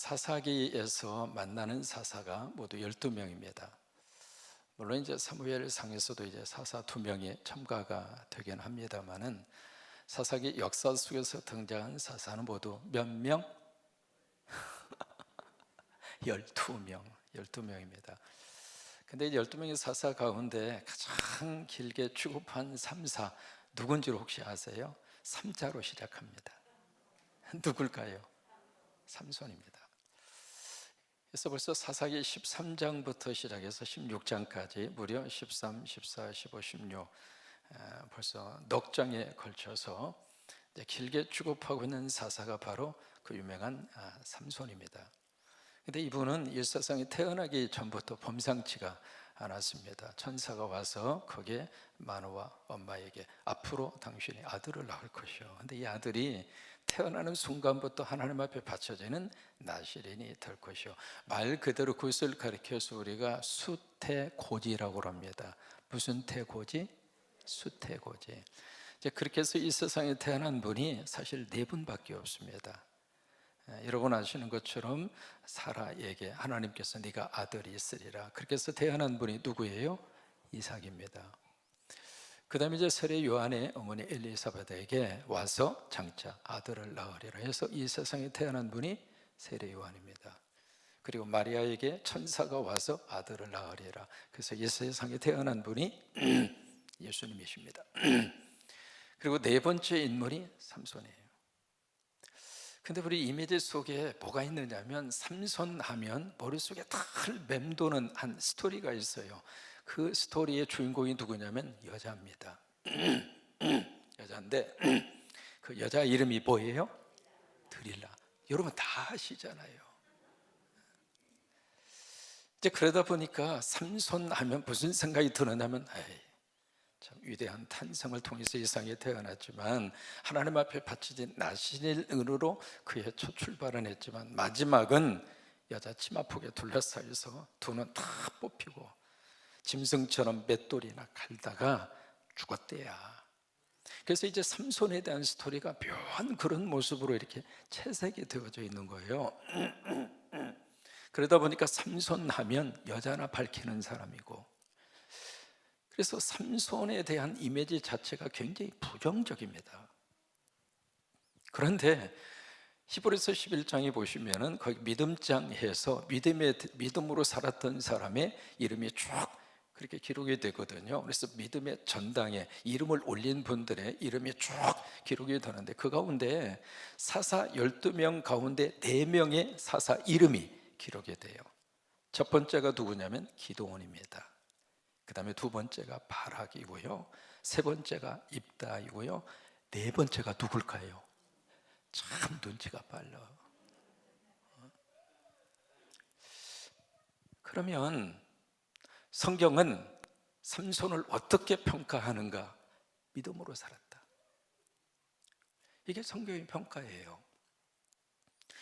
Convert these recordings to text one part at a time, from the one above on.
사사기에서 만나는 사사가 모두 12명입니다. 물론 이제 사무엘상에서도 이제 사사 2명이 첨가가 되긴 합니다만은 사사기 역사 속에서 등장한 사사는 모두 몇 명? 12명, 12명입니다. 근데 12명의 사사 가운데 가장 길게 취급한 3사 누군지를 혹시 아세요? 3자로 시작합니다. 누굴까요? 삼손입니다. 그래서 벌써 사사기 13장부터 시작해서 16장까지 무려 13, 14, 15, 16 벌써 넉 장에 걸쳐서 길게 취급하고 있는 사사가 바로 그 유명한 삼손입니다. 근데 이분은 이 세상에 태어나기 전부터 범상치가 않았습니다. 천사가 와서 거기에 마노아 엄마에게 앞으로 당신이 아들을 낳을 것이요. 근데 이 아들이 태어나는 순간부터 하나님 앞에 바쳐지는 나시린이 될 것이요. 말 그대로 그것을 가리켜서 우리가 수태고지라고 합니다. 무슨 태고지? 수태고지. 이제 그렇게 해서 이 세상에 태어난 분이 사실 4분밖에 없습니다. 여러분 아시는 것처럼 사라에게 하나님께서 네가 아들이 있으리라 그렇게 해서 태어난 분이 누구예요? 이삭입니다. 그 다음에 이제 세례 요한의 어머니 엘리사벳에게 와서 장차 아들을 낳으리라 해서 이 세상에 태어난 분이 세례 요한입니다. 그리고 마리아에게 천사가 와서 아들을 낳으리라 그래서 이 세상에 태어난 분이 예수님이십니다. 그리고 4번째 인물이 삼손이에요. 근데 우리 이미지 속에 뭐가 있느냐면 삼손 하면 머릿속에 탁 맴도는 한 스토리가 있어요. 그 스토리의 주인공이 누구냐면 여자입니다. 여자인데 그 여자 이름이 뭐예요? 드릴라. 여러분 다 아시잖아요. 이제 그러다 보니까 삼손 하면 무슨 생각이 드느냐면 참 위대한 탄생을 통해서 이 세상에 태어났지만 하나님 앞에 바쳐진 나신의 은으로 그의 첫 출발은 했지만 마지막은 여자 치마폭에 둘러싸여서 두 눈 다 뽑히고 짐승처럼 맷돌이나 갈다가 죽었대야. 그래서 이제 삼손에 대한 스토리가 묘한 그런 모습으로 이렇게 채색이 되어져 있는 거예요. 그러다 보니까 삼손 하면 여자나 밝히는 사람이고 그래서 삼손에 대한 이미지 자체가 굉장히 부정적입니다. 그런데 히브리서 11장에 보시면은 거기 믿음장에서 믿음으로 살았던 사람의 이름이 쭉 그렇게 기록이 되거든요. 그래서 믿음의 전당에 이름을 올린 분들의 이름이 쭉 기록이 되는데 그 가운데 사사 12명 가운데 4명의 사사 이름이 기록이 돼요. 첫 번째가 누구냐면 기드온입니다. 그 다음에 2번째가 바락이고요, 3번째가 입다이고요, 4번째가 누굴까요? 참 눈치가 빨라. 그러면 성경은 삼손을 어떻게 평가하는가? 믿음으로 살았다. 이게 성경의 평가예요.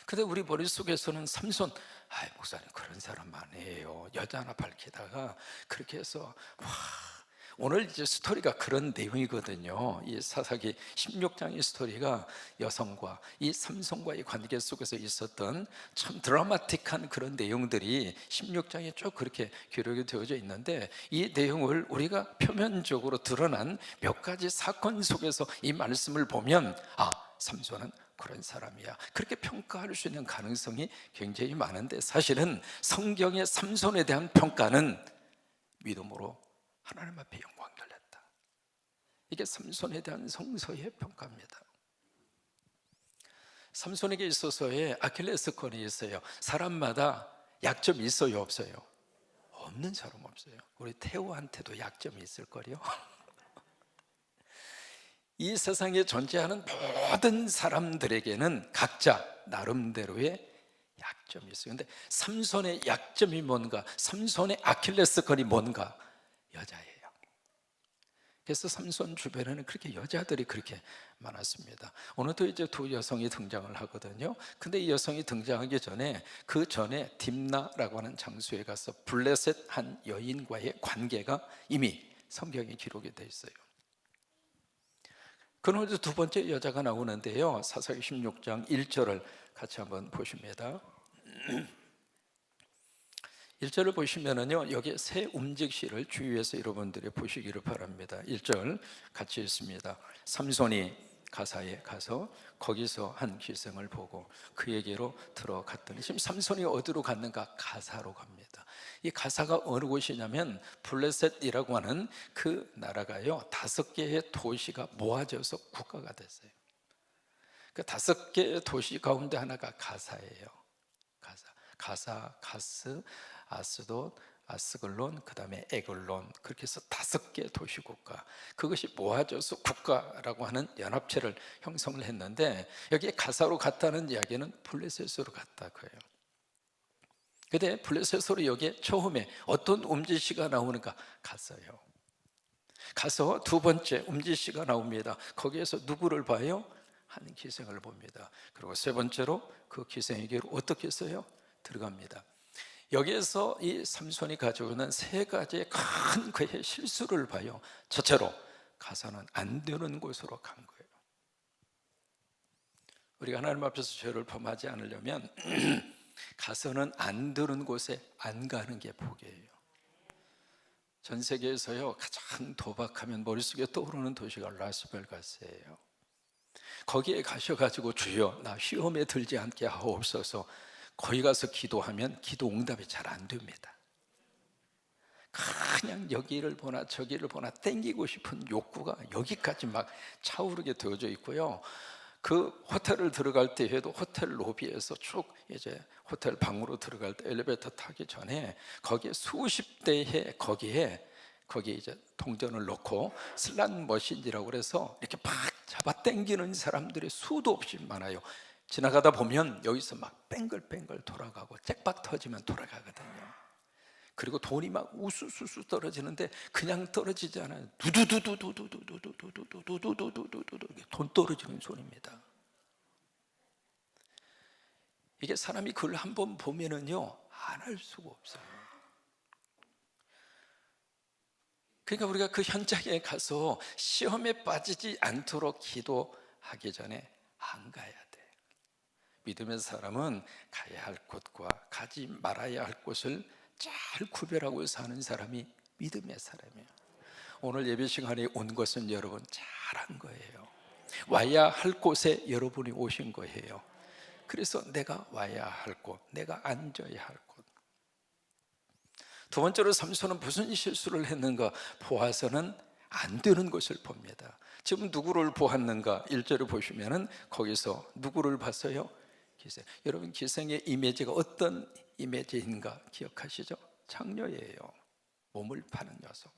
근데 우리 머릿속에서는 삼손, 목사님 그런 사람 아니에요. 여자 하나 밝히다가 그렇게 해서 오늘 이제 스토리가 그런 내용이거든요. 이 사사기 16장의 스토리가 여성과 이 삼손과의 관계 속에서 있었던 참 드라마틱한 그런 내용들이 16장에 쭉 그렇게 기록이 되어져 있는데 이 내용을 우리가 표면적으로 드러난 몇 가지 사건 속에서 이 말씀을 보면 삼손은 그런 사람이야 그렇게 평가할 수 있는 가능성이 굉장히 많은데 사실은 성경의 삼손에 대한 평가는 믿음으로 하나님 앞에 영광 돌렸다. 이게 삼손에 대한 성서의 평가입니다. 삼손에게 있어서의 아킬레스건이 있어요. 사람마다 약점이 있어요, 없어요? 없는 사람 없어요. 우리 태호한테도 약점이 있을 거요. 이 세상에 존재하는 모든 사람들에게는 각자 나름대로의 약점이 있어요. 그런데 삼손의 약점이 뭔가? 삼손의 아킬레스건이 뭔가? 여자예요. 그래서 삼손 주변에는 그렇게 여자들이 그렇게 많았습니다. 오늘도 이제 2 여성이 등장을 하거든요. 근데 이 여성이 등장하기 전에 그 전에 딥나라고 하는 장소에 가서 블레셋 한 여인과의 관계가 이미 성경에 기록이 되어 있어요. 그러면서 2번째 여자가 나오는데요, 사사기 16장 1절을 같이 한번 보십니다. 일절을 보시면은요, 여기 세 움직시를 주의해서 여러분들이 보시기를 바랍니다. 1절 같이 읽습니다. 삼손이 가사에 가서 거기서 한 기생을 보고 그에게로 들어갔더니, 지금 삼손이 어디로 갔는가? 가사로 갑니다. 이 가사가 어느 곳이냐면 블레셋이라고 하는 그 나라가요, 5개의 도시가 모아져서 국가가 됐어요. 그 5개의 도시 가운데 하나가 가사예요. 가사, 가스, 아스돗, 아스글론, 그 다음에 에글론, 그렇게 해서 5개의 도시국가, 그것이 모아져서 국가라고 하는 연합체를 형성을 했는데, 여기에 가사로 갔다는 이야기는 블레셋으로 갔다 그래요. 근데 블레셋으로 여기에 처음에 어떤 움지시가 나오는가? 갔어요. 가서 두 번째 움지시가 나옵니다. 거기에서 누구를 봐요? 한 기생을 봅니다. 그리고 세 번째로 그 기생에게로 어떻게 했어요? 들어갑니다. 여기에서 이 삼손이 가지고 있는 세 가지의 큰 그의 실수를 봐요. 첫째로, 가서는 안 되는 곳으로 간 거예요. 우리가 하나님 앞에서 죄를 범하지 않으려면 가서는 안 되는 곳에 안 가는 게 복이에요. 전 세계에서요, 가장 도박하면 머릿속에 떠오르는 도시가 라스베가스예요. 거기에 가셔가지고 주여 나 시험에 들지 않게 하옵소서, 거기 가서 기도하면 기도 응답이 잘 안 됩니다. 그냥 여기를 보나 저기를 보나 땡기고 싶은 욕구가 여기까지 막 차오르게 되어져 있고요. 그 호텔을 들어갈 때에도 호텔 로비에서 쭉 이제 호텔 방으로 들어갈 때 엘리베이터 타기 전에 거기에 수십 대의 거기에 이제 동전을 넣고 슬롯 머신이라고 그래서 이렇게 막 잡아 당기는 사람들이 수도 없이 많아요. 지나가다 보면 여기서 막 뱅글뱅글 돌아가고 잭박 터지면 돌아가거든요. 그리고 돈이 막 우수수수 떨어지는데 그냥 떨어지지 않아요. 두두두두두두두두두두두두두두두두 돈 떨어지는 소리입니다. 이게 사람이 그걸 한번 보면은요, 안 할 수가 없어요. 그러니까 우리가 그 현장에 가서 시험에 빠지지 않도록 기도하기 전에 안 가야 돼. 믿음의 사람은 가야 할 곳과 가지 말아야 할 곳을 잘 구별하고 사는 사람이 믿음의 사람이에요. 오늘 예배 시간에 온 것은 여러분 잘한 거예요. 와야 할 곳에 여러분이 오신 거예요. 그래서 내가 와야 할 곳, 내가 앉아야 할 곳. 두 번째로 삼손은 무슨 실수를 했는가? 보아서는 안 되는 것을 봅니다. 지금 누구를 보았는가? 1절을 보시면은 거기서 누구를 봤어요? 기생. 여러분, 기생의 이미지가 어떤 이미지인가 기억하시죠? 창녀예요. 몸을 파는 여성.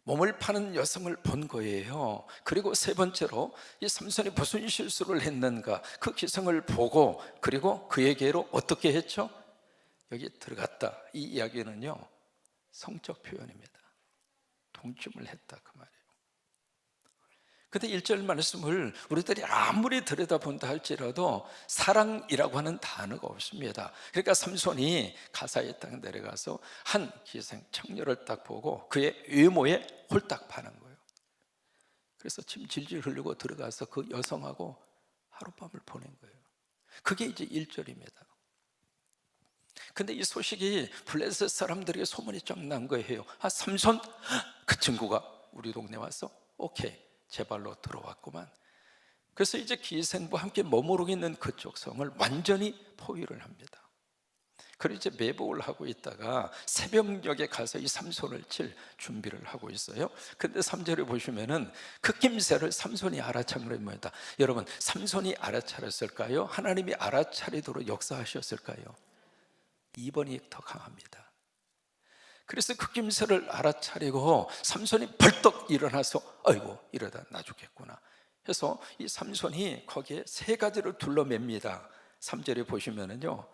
몸을 파는 여성을 본 거예요. 그리고 세 번째로 이 삼손이 무슨 실수를 했는가? 그 기생을 보고 그리고 그에게로 어떻게 했죠? 여기 들어갔다. 이 이야기는요, 성적 표현입니다. 동침을 했다 그 말이에요. 근데 1절 말씀을 우리들이 아무리 들여다본다 할지라도 사랑이라고 하는 단어가 없습니다. 그러니까 삼손이 가사에 딱 내려가서 한 기생 청녀를 딱 보고 그의 외모에 홀딱 반한 거예요. 그래서 침 질질 흘리고 들어가서 그 여성하고 하룻밤을 보낸 거예요. 그게 이제 1절입니다. 근데 이 소식이 블레셋 사람들에게 소문이 쫙 난 거예요. 아, 삼손 그 친구가 우리 동네 와서 오케이 제 발로 들어왔구만. 그래서 이제 기생과 함께 머무르고 있는 그쪽 성을 완전히 포위를 합니다. 그리고 이제 매복을 하고 있다가 새벽녘에 가서 이 삼손을 칠 준비를 하고 있어요. 근데 3절에 보시면은 그 낌새를 삼손이 알아차렸습니다. 여러분, 삼손이 알아차렸을까요? 하나님이 알아차리도록 역사하셨을까요? 2번이 더 강합니다. 그래서 그 낌새를 알아차리고 삼손이 벌떡 일어나서 아이고 이러다 나 죽겠구나 해서 이 삼손이 거기에 세 가지를 둘러맵니다. 3절에 보시면은요,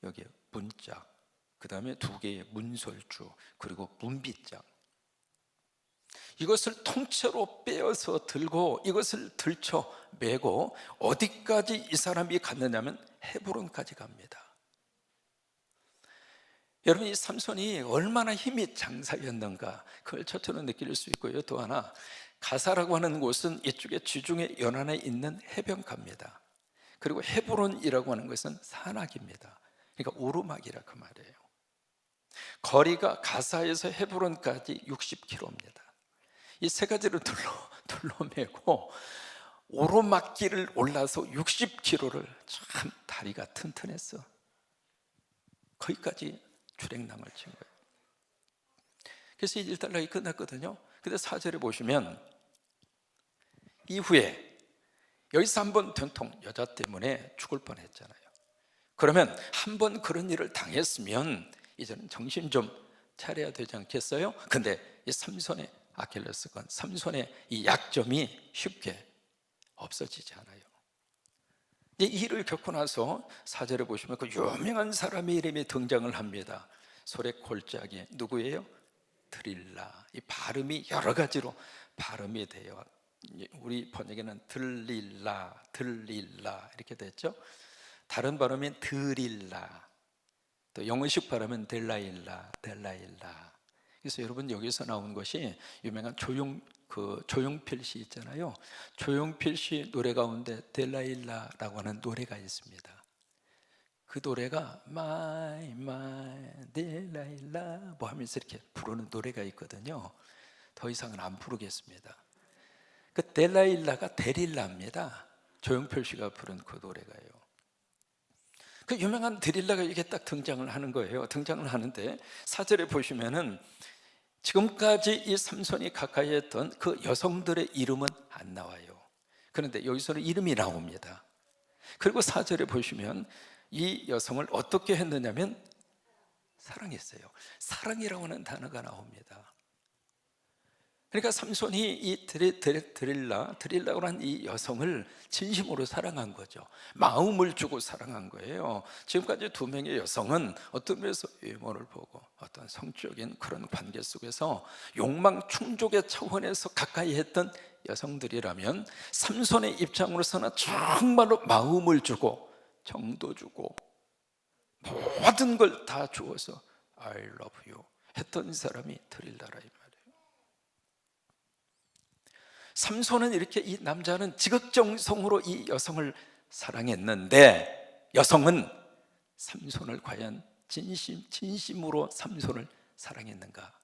여기 문짝, 그 다음에 2개의 문설주, 그리고 문빗장, 이것을 통째로 빼어서 들고 이것을 들쳐 메고 어디까지 이 사람이 갔느냐면 헤브론까지 갑니다. 여러분, 이 삼손이 얼마나 힘이 장사였는가, 그걸 첫째로 느낄 수 있고요. 또 하나, 가사라고 하는 곳은 이쪽에 지중해 연안에 있는 해변가입니다. 그리고 헤브론이라고 하는 것은 산악입니다. 그러니까 오르막이라 그 말이에요. 거리가 가사에서 헤브론까지 60km입니다. 이 세 가지를 둘러매고 오르막길을 올라서 60km를, 참 다리가 튼튼했어. 거기까지 출행랑을 친 거예요. 그래서 이 일단락이 끝났거든요. 근데 4절에 보시면 이후에 여기서 한번 된통 여자 때문에 죽을 뻔했잖아요. 그러면 한번 그런 일을 당했으면 이제는 정신 좀 차려야 되지 않겠어요? 근데 이 삼손의 아킬레스건, 삼손의 이 약점이 쉽게 없어지지 않아요. 이 일을 겪고 나서 4절에 보시면 그 유명한 사람의 이름이 등장을 합니다. 소래 골짜기, 누구예요? 드릴라. 이 발음이 여러 가지로 발음이 돼요. 우리 번역에는 들릴라, 들릴라 이렇게 됐죠. 다른 발음은 드릴라, 또 영어식 발음은 델라일라, 델라일라. 그래서 여러분 여기서 나온 것이 유명한 조용필 씨 있잖아요. 조용필 씨 노래 가운데 델라일라라고 하는 노래가 있습니다. 그 노래가 My My 델라일라 뭐 하면서 이렇게 부르는 노래가 있거든요. 더 이상은 안 부르겠습니다. 그 델라일라가 데릴라입니다. 조용필 씨가 부른 그 노래가요. 그 유명한 데릴라가 이게 딱 등장을 하는 거예요. 등장을 하는데 4절에 보시면은 지금까지 이 삼손이 가까이 했던 그 여성들의 이름은 안 나와요. 그런데 여기서는 이름이 나옵니다. 그리고 4절에 보시면 이 여성을 어떻게 했느냐면 사랑했어요. 사랑이라고 하는 단어가 나옵니다. 그러니까 삼손이 이 드릴라고 하는 이 여성을 진심으로 사랑한 거죠. 마음을 주고 사랑한 거예요. 지금까지 두 명의 여성은 어떤 면에서 외모를 보고 어떤 성적인 그런 관계 속에서 욕망 충족의 차원에서 가까이 했던 여성들이라면 삼손의 입장으로서는 정말로 마음을 주고 정도 주고 모든 걸 다 주어서 I love you 했던 사람이 드릴라라 이 말이에요. 삼손은 이렇게, 이 남자는 지극정성으로 이 여성을 사랑했는데 여성은 삼손을 과연 진심으로 삼손을 사랑했는가?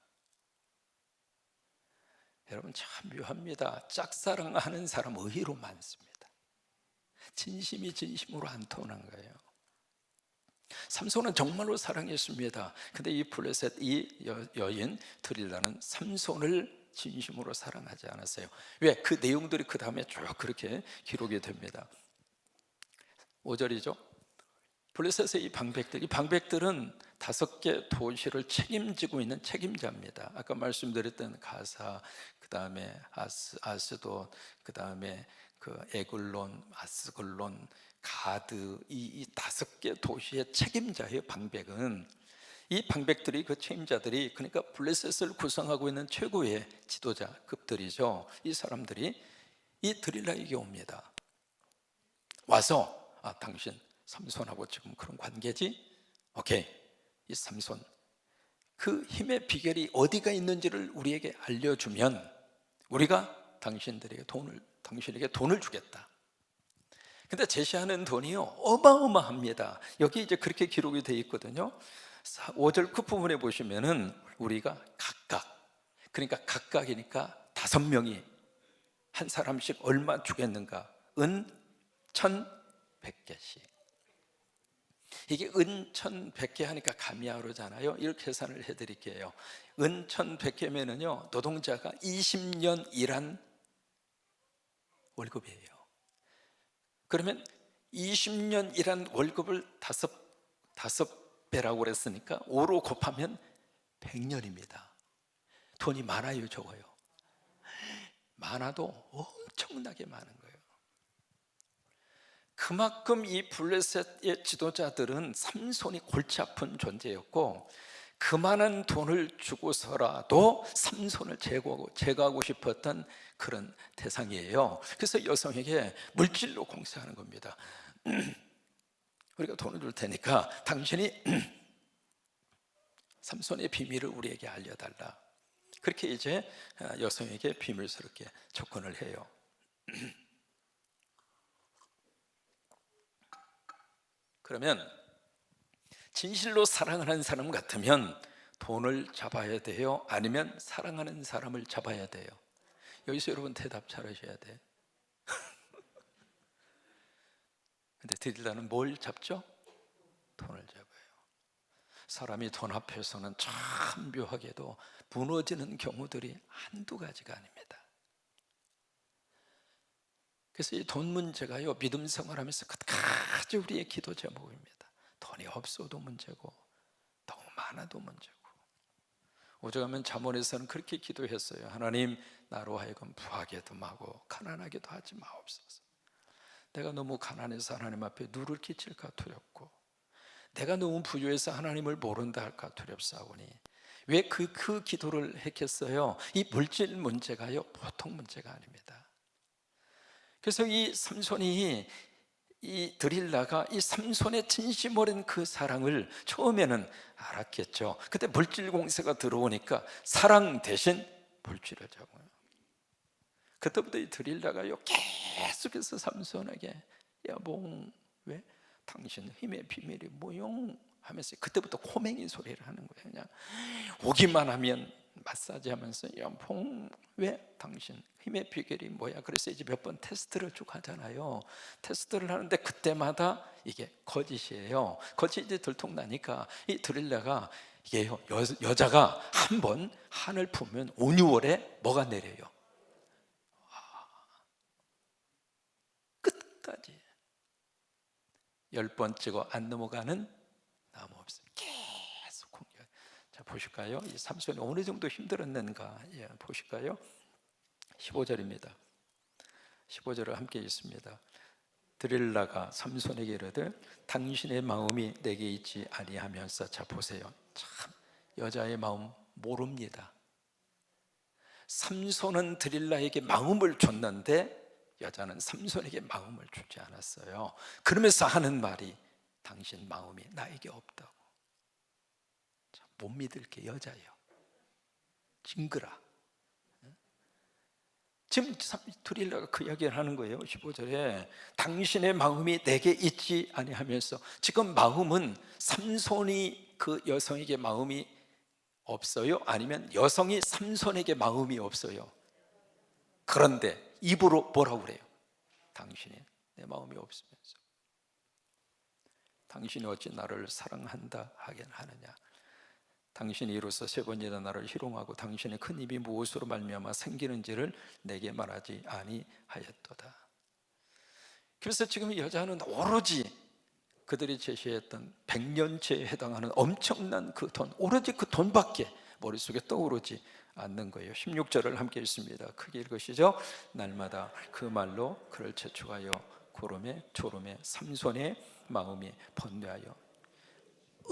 여러분 참 묘합니다. 짝사랑하는 사람 의외로 많습니다. 진심이 진심으로 안 통한 거예요. 삼손은 정말로 사랑했습니다. 근데 이 블레셋 이 여인 드릴라는 삼손을 진심으로 사랑하지 않았어요. 왜? 그 내용들이 그 다음에 쭉 그렇게 기록이 됩니다. 5절이죠. 블레셋의 이 방백들은 5개 도시를 책임지고 있는 책임자입니다. 아까 말씀드렸던 가사, 그 다음에 아스돗, 그 다음에 그 에글론, 아스글론, 가드, 이 5개 도시의 책임자예요. 방백은. 이 방백들이, 그 책임자들이, 그러니까 블레셋을 구성하고 있는 최고의 지도자급들이죠. 이 사람들이 이 드릴라에게 옵니다. 와서 당신 삼손하고 지금 그런 관계지? 오케이, 이 삼손 그 힘의 비결이 어디가 있는지를 우리에게 알려주면 우리가 당신에게 돈을 주겠다. 근데 제시하는 돈이요 어마어마합니다. 여기 이제 그렇게 기록이 되어 있거든요. 5절 끝부분에 보시면은 우리가 그러니까 각각이니까 5명이 한 사람씩 얼마 주겠는가? 은 1,100개씩. 이게 은 1,100개 하니까 감이 안 오잖아요. 이렇게 계산을 해드릴게요. 은 1,100개면은요 노동자가 20년 일한 월급이에요. 그러면 20년 일한 월급을 다섯 배라고 그랬으니까 5로 곱하면 100년입니다. 돈이 많아요, 적어요? 많아도 엄청나게 많은 거예요. 그만큼 이 블레셋의 지도자들은 삼손이 골치 아픈 존재였고 그 많은 돈을 주고서라도 삼손을 제거하고 싶었던 그런 대상이에요. 그래서 여성에게 물질로 공세하는 겁니다. 우리가 돈을 줄 테니까 당신이 삼손의 비밀을 우리에게 알려달라. 그렇게 이제 여성에게 비밀스럽게 접근을 해요. 그러면 진실로 사랑하는 사람 같으면 돈을 잡아야 돼요? 아니면 사랑하는 사람을 잡아야 돼요? 여기서 여러분 대답 잘하셔야 돼요. 근데 드릴라는 뭘 잡죠? 돈을 잡아요. 사람이 돈 앞에서는 참 묘하게도 무너지는 경우들이 한두 가지가 아닙니다. 그래서 이 돈 문제가요, 믿음 생활하면서 끝까지 우리의 기도 제목입니다. 돈이 없어도 문제고 너무 많아도 문제고. 오죽하면 잠언에서는 그렇게 기도했어요. 하나님, 나로 하여금 부하게도 마고 가난하게도 하지 마옵소서. 내가 너무 가난해서 하나님 앞에 누를 끼칠까 두렵고, 내가 너무 부유해서 하나님을 모른다 할까 두렵사오니. 왜 그 기도를 했겠어요? 이 물질 문제가요, 보통 문제가 아닙니다. 그래서 이 삼손이, 이 드릴라가 이 삼손의 진심 어린 그 사랑을 처음에는 알았겠죠. 근데 물질 공세가 들어오니까 사랑 대신 물질을 잡아요. 그때부터 이 드릴라가요, 계속해서 삼손에게, 여봉, 왜? 당신 힘의 비밀이 뭐용? 하면서 그때부터 코맹이 소리를 하는 거예요. 그냥 오기만 하면 마사지 하면서, 여봉, 왜? 당신 힘의 비결이 뭐야? 그래서 이제 몇 번 테스트를 쭉 하잖아요. 테스트를 하는데 그때마다 이게 거짓이에요. 거짓이 이제 들통나니까 이 드릴라가, 이게 여자가 한 번 한을 품으면 5, 6월에 뭐가 내려요? 끝까지 10번 찍어 안 넘어가는 나무 없어요. 계속 공격. 자, 보실까요? 이 삼손이 어느 정도 힘들었는가? 예, 보실까요? 15절입니다. 15절을 함께 읽습니다. 드릴라가 삼손에게 이르되 당신의 마음이 내게 있지 아니하면서. 자, 보세요. 참 여자의 마음 모릅니다. 삼손은 드릴라에게 마음을 줬는데 여자는 삼손에게 마음을 주지 않았어요. 그러면서 하는 말이, 당신 마음이 나에게 없다고. 자, 못 믿을 게 여자예요. 징그라. 지금 드릴라가 그 이야기를 하는 거예요. 15절에 당신의 마음이 내게 있지 아니하면서. 지금 마음은 삼손이 그 여성에게 마음이 없어요? 아니면 여성이 삼손에게 마음이 없어요? 그런데 입으로 뭐라고 그래요? 당신이 내 마음이 없으면서 당신이 어찌 나를 사랑한다 하긴 하느냐. 당신이 이로써 3번이나 나를 희롱하고 당신의 큰 입이 무엇으로 말미암아 생기는지를 내게 말하지 아니하였도다. 그래서 지금 여자는 오로지 그들이 제시했던 100년치에 해당하는 엄청난 그 돈, 오로지 그 돈밖에 머릿속에 떠오르지 않는 거예요. 16절을 함께 읽습니다. 크게 읽으시죠. 날마다 그 말로 그를 재촉하여 고름에 졸음에 삼손의 마음이 번뇌하여.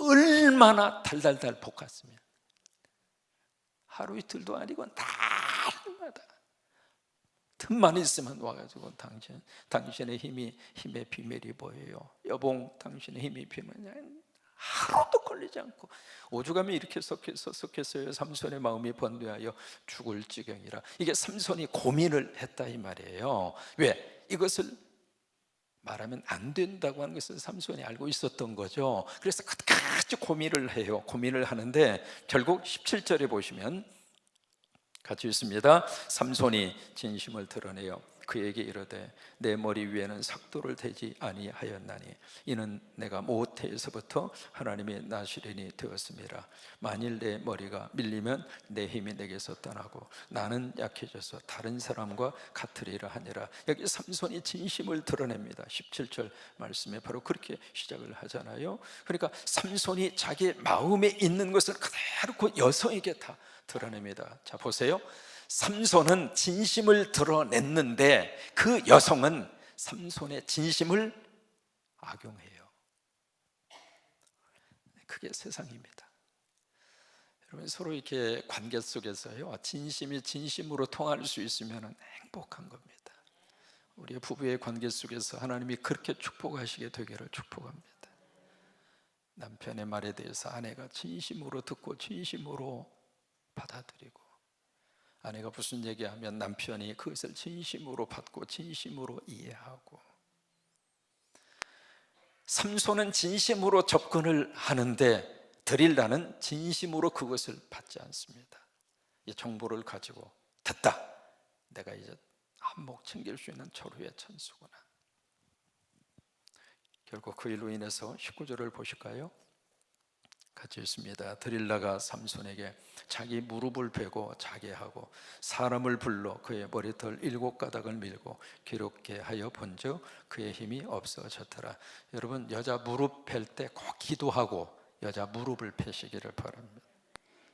얼마나 달달달 볶았으면, 하루 이틀도 아니고 날마다 틈만 있으면 와가지고, 당신의 힘의 비밀이 뭐예요? 여봉, 당신의 힘이 비밀이. 하루도 걸리지 않고 오죽하면 이렇게 속했어요. 삼손의 마음이 번뇌하여 죽을 지경이라. 이게 삼손이 고민을 했다 이 말이에요. 왜? 이것을 말하면 안 된다고 하는 것을 삼손이 알고 있었던 거죠. 그래서 끝까지 고민을 해요. 고민을 하는데 결국 17절에 보시면 같이 있습니다. 삼손이 진심을 드러내어 그에게 이르되 내 머리 위에는 삭도를 대지 아니하였나니 이는 내가 모태에서부터 하나님의 나시린이 되었습니다. 만일 내 머리가 밀리면 내 힘이 내게서 떠나고 나는 약해져서 다른 사람과 같으리라 하니라. 여기 삼손이 진심을 드러냅니다. 17절 말씀에 바로 그렇게 시작을 하잖아요. 그러니까 삼손이 자기 마음에 있는 것을 그대로 그 여성에게 다 드러냅니다. 자, 보세요. 삼손은 진심을 드러냈는데 그 여성은 삼손의 진심을 악용해요. 그게 세상입니다. 여러분, 서로 이렇게 관계 속에서요, 진심이 진심으로 통할 수 있으면 행복한 겁니다. 우리 부부의 관계 속에서 하나님이 그렇게 축복하시게 되기를 축복합니다. 남편의 말에 대해서 아내가 진심으로 듣고 진심으로 받아들이고, 아내가 무슨 얘기하면 남편이 그것을 진심으로 받고 진심으로 이해하고, 삼손은 진심으로 접근을 하는데 드릴라는 진심으로 그것을 받지 않습니다. 이 정보를 가지고 됐다, 내가 이제 한몫 챙길 수 있는 초류의 천수구나. 결국 그 일로 인해서 19절을 보실까요? 같이 읽습니다. 드릴라가 삼손에게 자기 무릎을 베고 자게 하고 사람을 불러 그의 머리털 7가닥을 밀고 기록게 하여 본즉 그의 힘이 없어졌더라. 여러분, 여자 무릎 벨 때 꼭 기도하고 여자 무릎을 베시기를 바랍니다.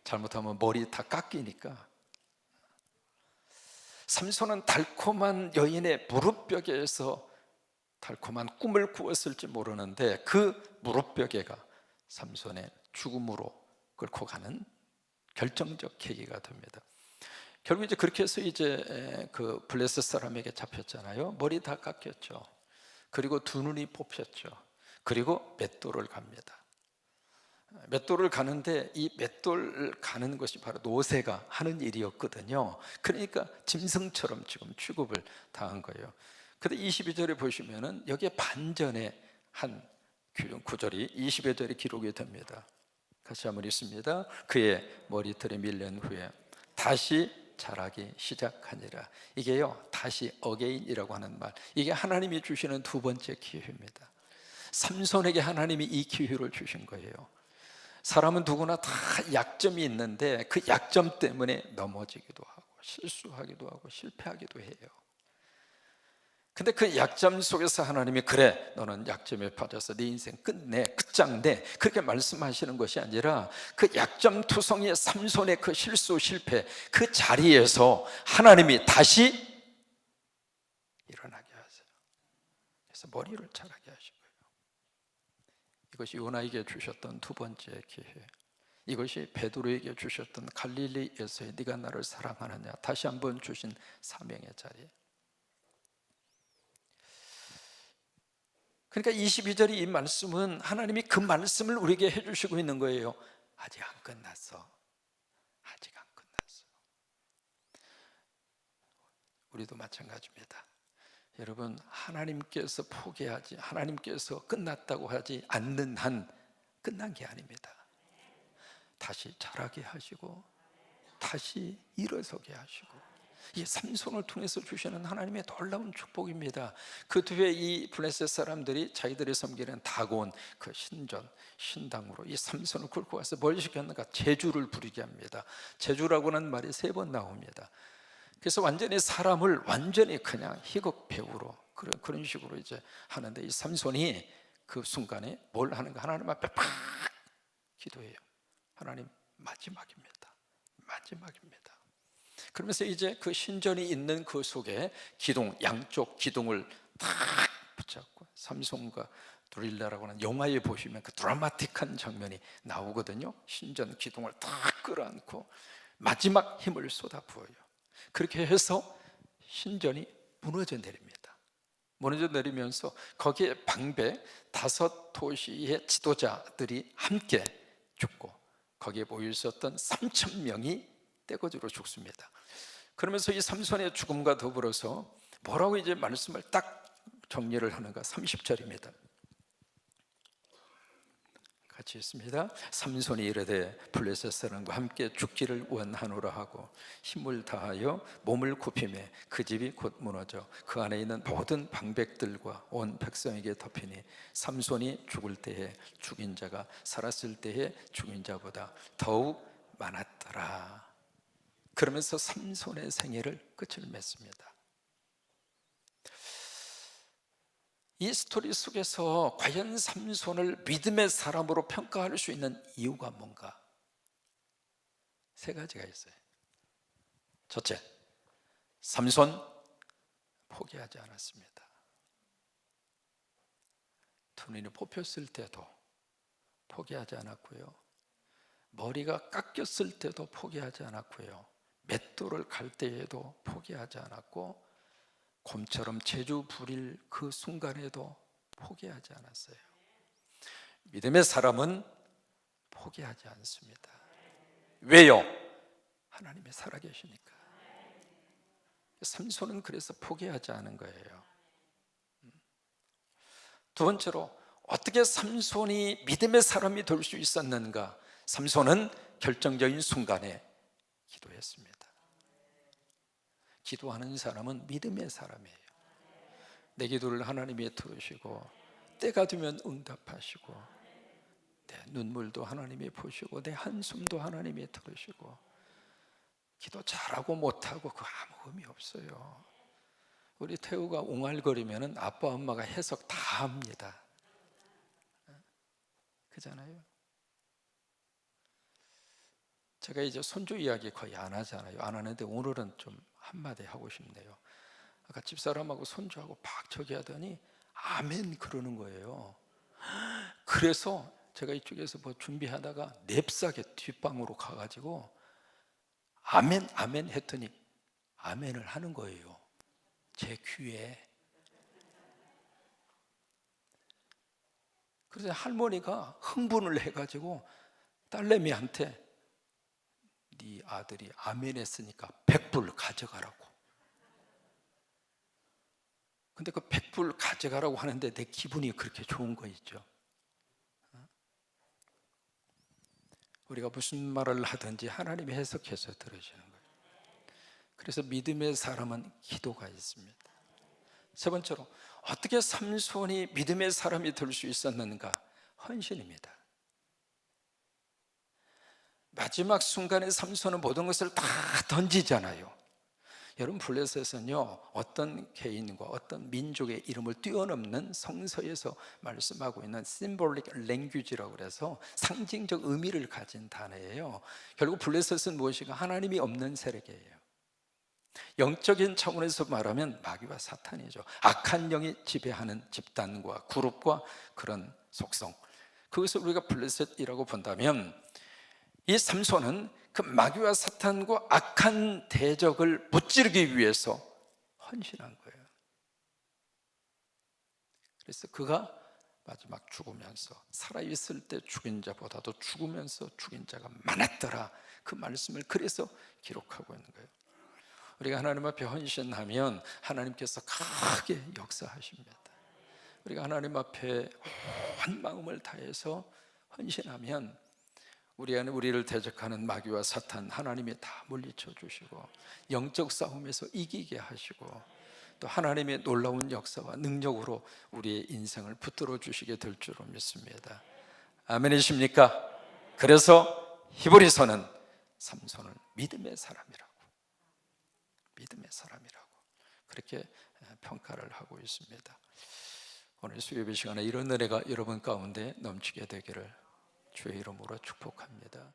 잘못하면 머리 다 깎이니까. 삼손은 달콤한 여인의 무릎벽에서 달콤한 꿈을 꾸었을지 모르는데 그 무릎벽에가 삼손의 죽음으로 끌고 가는 결정적 계기가 됩니다. 결국 이제 그렇게 해서 이제 그 블레셋 사람에게 잡혔잖아요. 머리 다 깎였죠. 그리고 두 눈이 뽑혔죠. 그리고 맷돌을 갑니다. 맷돌을 가는데 이 맷돌 가는 것이 바로 노새가 하는 일이었거든요. 그러니까 짐승처럼 지금 취급을 당한 거예요. 근데 22절에 보시면은 여기에 반전의 한 구절이 22절에 기록이 됩니다. 같이 한번 읽습니다. 그의 머리털이 밀린 후에 다시 자라기 시작하니라. 이게요, 다시 어게인이라고 하는 말, 이게 하나님이 주시는 두 번째 기회입니다. 삼손에게 하나님이 이 기회를 주신 거예요. 사람은 누구나 다 약점이 있는데 그 약점 때문에 넘어지기도 하고 실수하기도 하고 실패하기도 해요. 근데 그 약점 속에서 하나님이 그래, 너는 약점에 빠져서 네 인생 끝내, 끝장내, 그렇게 말씀하시는 것이 아니라 그 약점 투성이의 삼손의 그 실수 실패 그 자리에서 하나님이 다시 일어나게 하세요. 그래서 머리를 자라게 하신 거예요. 이것이 요나에게 주셨던 두 번째 기회, 이것이 베드로에게 주셨던 갈릴리에서의 네가 나를 사랑하느냐 다시 한번 주신 사명의 자리. 그러니까 22절의 이 말씀은 하나님이 그 말씀을 우리에게 해주시고 있는 거예요. 아직 안 끝났어. 아직 안 끝났어. 우리도 마찬가지입니다. 여러분, 하나님께서 포기하지, 하나님께서 끝났다고 하지 않는 한 끝난 게 아닙니다. 다시 자라게 하시고 다시 일어서게 하시고, 이 삼손을 통해서 주시는 하나님의 놀라운 축복입니다. 그 뒤에 이 블레셋 사람들이 자기들이 섬기는 다곤 그 신전 신당으로 이 삼손을 끌고 와서 뭘 시켰는가? 제주를 부리게 합니다. 제주라고는 말이 3번 나옵니다. 그래서 완전히 사람을 완전히 그냥 희극 배우로 그런 식으로 이제 하는데, 이 삼손이 그 순간에 뭘 하는가? 하나님 앞에 팍 기도해요. 하나님, 마지막입니다. 마지막입니다. 그러면서 이제 그 신전이 있는 그 속에 기둥, 양쪽 기둥을 탁 붙잡고, 삼손과 드릴라라고 하는 영화에 보시면 그 드라마틱한 장면이 나오거든요. 신전 기둥을 탁 끌어안고 마지막 힘을 쏟아부어요. 그렇게 해서 신전이 무너져 내립니다. 무너져 내리면서 거기에 방배 5도시의 지도자들이 함께 죽고 거기에 모여 있었던 3,000명이 떼거지로 죽습니다. 그러면서 이 삼손의 죽음과 더불어서 뭐라고 이제 말씀을 딱 정리를 하는가? 30절입니다. 같이 있습니다. 삼손이 이르되 블레셋 사람과 함께 죽기를 원하노라 하고 힘을 다하여 몸을 굽히매 그 집이 곧 무너져 그 안에 있는 모든 방백들과 온 백성에게 덮이니 삼손이 죽을 때에 죽인 자가 살았을 때에 죽인 자보다 더욱 많았더라. 그러면서 삼손의 생애를 끝을 맺습니다. 이 스토리 속에서 과연 삼손을 믿음의 사람으로 평가할 수 있는 이유가 뭔가? 3가지가 있어요. 첫째, 삼손 포기하지 않았습니다. 두 눈이 뽑혔을 때도 포기하지 않았고요, 머리가 깎였을 때도 포기하지 않았고요, 맷돌을 갈 때에도 포기하지 않았고, 곰처럼 제주 부릴 그 순간에도 포기하지 않았어요. 믿음의 사람은 포기하지 않습니다. 왜요? 하나님이 살아계시니까. 삼손은 그래서 포기하지 않은 거예요. 두 번째로, 어떻게 삼손이 믿음의 사람이 될 수 있었는가? 삼손은 결정적인 순간에 기도했습니다. 기도하는 사람은 믿음의 사람이에요. 내 기도를 하나님이 들으시고 때가 되면 응답하시고, 내 눈물도 하나님이 보시고 내 한숨도 하나님이 들으시고, 기도 잘하고 못하고 그 아무 의미 없어요. 우리 태우가 옹알거리면 아빠 엄마가 해석 다 합니다. 그잖아요. 제가 이제 손주 이야기 거의 안 하잖아요. 안 하는데 오늘은 좀 한마디 하고 싶네요. 아까 집사람하고 손주하고 막 저기 하더니 아멘 그러는 거예요. 그래서 제가 이쪽에서 뭐 준비하다가 냅싸게 뒷방으로 가가지고 아멘 아멘 했더니 아멘을 하는 거예요, 제 귀에. 그래서 할머니가 흥분을 해가지고 딸내미한테 네 아들이 아멘 했으니까 100불 가져가라고. 근데 그 100불 가져가라고 하는데 내 기분이 그렇게 좋은 거 있죠. 우리가 무슨 말을 하든지 하나님이 해석해서 들으시는 거예요. 그래서 믿음의 사람은 기도가 있습니다. 세 번째로, 어떻게 삼손이 믿음의 사람이 될 수 있었는가? 헌신입니다. 마지막 순간에 삼손은 모든 것을 다 던지잖아요. 여러분, 블레셋은요, 어떤 개인과 어떤 민족의 이름을 뛰어넘는 성서에서 말씀하고 있는 symbolic language라고 그래서 상징적 의미를 가진 단어예요. 결국 블레셋은 무엇인가? 하나님이 없는 세력이에요. 영적인 차원에서 말하면 마귀와 사탄이죠. 악한 영이 지배하는 집단과 그룹과 그런 속성, 그것을 우리가 블레셋이라고 본다면, 이 삼손은 그 마귀와 사탄과 악한 대적을 무찌르기 위해서 헌신한 거예요. 그래서 그가 마지막 죽으면서, 살아있을 때 죽인 자보다도 죽으면서 죽인 자가 많았더라, 그 말씀을 그래서 기록하고 있는 거예요. 우리가 하나님 앞에 헌신하면 하나님께서 크게 역사하십니다. 우리가 하나님 앞에 온 마음을 다해서 헌신하면 우리 안에 우리를 대적하는 마귀와 사탄 하나님이 다 물리쳐 주시고, 영적 싸움에서 이기게 하시고, 또 하나님의 놀라운 역사와 능력으로 우리의 인생을 붙들어 주시게 될 줄로 믿습니다. 아멘이십니까? 그래서 히브리서는 삼손을 믿음의 사람이라고 그렇게 평가를 하고 있습니다. 오늘 수요예배 시간에 이런 은혜가 여러분 가운데 넘치게 되기를 주의 이름으로 축복합니다.